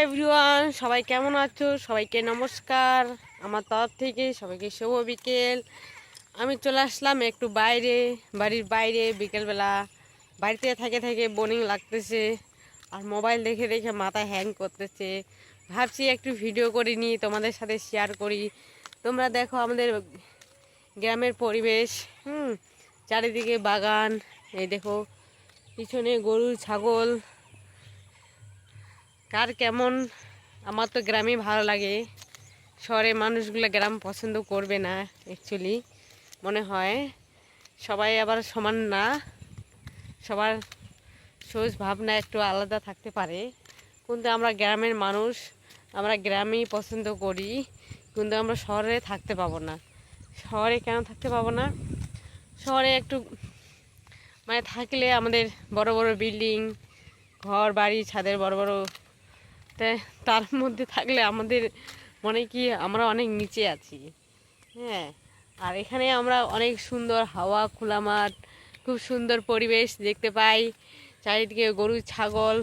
Everyone, সবাই কেমন আছো? সবাইকে নমস্কার আমার তরফ থেকে। সবাইকে শুভ বিকেল। আমি চলে আসলাম একটু বাইরে, বাড়ির বাইরে বিকেলবেলা। বাড়িতে থেকে থেকে বোরিং লাগতেছে, আর মোবাইল দেখে দেখে মাথা হ্যাং করতেছে। ভাবছি একটু ভিডিও করে নিই, তোমাদের সাথে শেয়ার করি। তোমরা দেখো আমাদের গ্রামের পরিবেশ, চারিদিকে বাগান। এই দেখো পিছনে গরু ছাগল। কার কেমন? আমার তো গ্রামে ভালো লাগে। শহরের মানুষগুলো গ্রাম পছন্দ করবে না অ্যাকচুয়ালি, মনে হয়। সবাই আবার সমান না, সবার সোচ ভাবনা একটু আলাদা থাকতে পারে। কিন্তু আমরা গ্রামের মানুষ, আমরা গ্রামেই পছন্দ করি। কিন্তু আমরা শহরে থাকতে পাবো না। শহরে কেন থাকতে পাবো না? শহরে একটু মানে থাকলে আমাদের বড় বড় বিল্ডিং, ঘর বাড়ি, ছাদের বড় বড়, তাই তার মধ্যে থাকলে আমাদের মনে কি আমরা অনেক নিচে আছি। হ্যাঁ, আর এখানে আমরা অনেক সুন্দর হাওয়া, খোলা মাঠ, খুব সুন্দর পরিবেশ দেখতে পাই। চারিদিকে গরু ছাগল,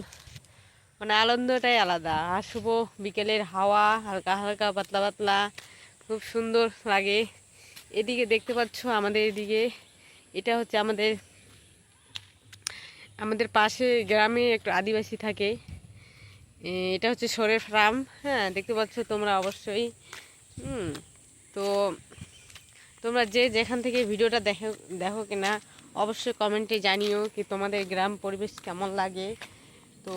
মানে আনন্দটাই আলাদা। আর শুভ বিকেলের হাওয়া হালকা হালকা পাতলা পাতলা, খুব সুন্দর লাগে। এদিকে দেখতে পাচ্ছ আমাদের এদিকে, এটা হচ্ছে আমাদের আমাদের পাশে গ্রামে একটু আদিবাসী থাকে। এটা হচ্ছে শোরের ফার্ম। হ্যাঁ, দেখতে পাচ্ছ তোমরা অবশ্যই। তো তোমরা যে যেখান থেকে ভিডিওটা দেখো কিনা অবশ্যই কমেন্টে জানিও কি তোমাদের গ্রাম পরিবেশ কেমন লাগে। তো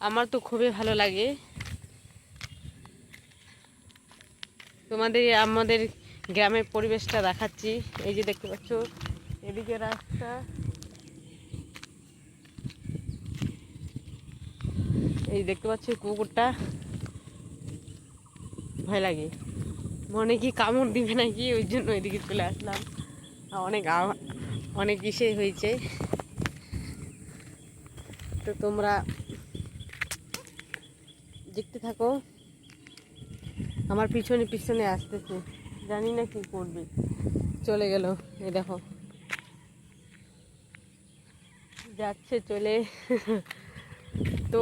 আমার তো খুবই ভালো লাগে। আমাদের গ্রামের পরিবেশটা দেখাচ্ছি। এই যে দেখতে পাচ্ছ এদিকে রাস্তা, এই দেখতে পাচ্ছ কুকুরটা, ভয় লাগে, মনে কি কামড় দিবে নাকি, ওই জন্য এদিকে চলে আসলাম। অনেক অনেক ইসে হয়েছে। তো তোমরা দেখতে থাকো। আমার পিছনে পিছনে আসতেছে, জানি না কি করবে, চলে গেল। এই দেখো যাচ্ছে চলে। তো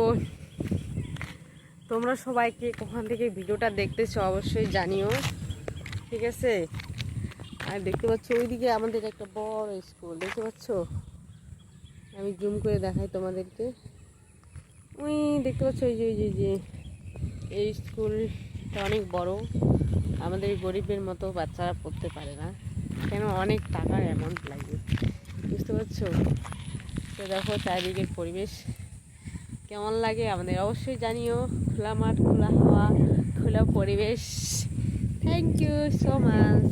তোমরা সবাইকে কোখান থেকে ভিডিওটা দেখতেছো অবশ্যই জানিও, ঠিক আছে? আর দেখতে পাচ্ছ ওইদিকে আমাদের একটা বড় স্কুল, দেখতে পাচ্ছ? আমি জুম করে দেখাই তোমাদেরকে। ওই দেখতে পাচ্ছ ওই যে এই স্কুলটা অনেক বড়। আমাদের গরিবের মতো বাচ্চারা পড়তে পারে না, কেন অনেক টাকার অ্যামাউন্ট লাগে, বুঝতে পারছো? তো দেখো চারিদিকের পরিবেশ কেমন লাগে আমাদের অবশ্যই জানিও। খোলা মাঠ, খোলা হাওয়া, খোলা পরিবেশ। Thank you so much.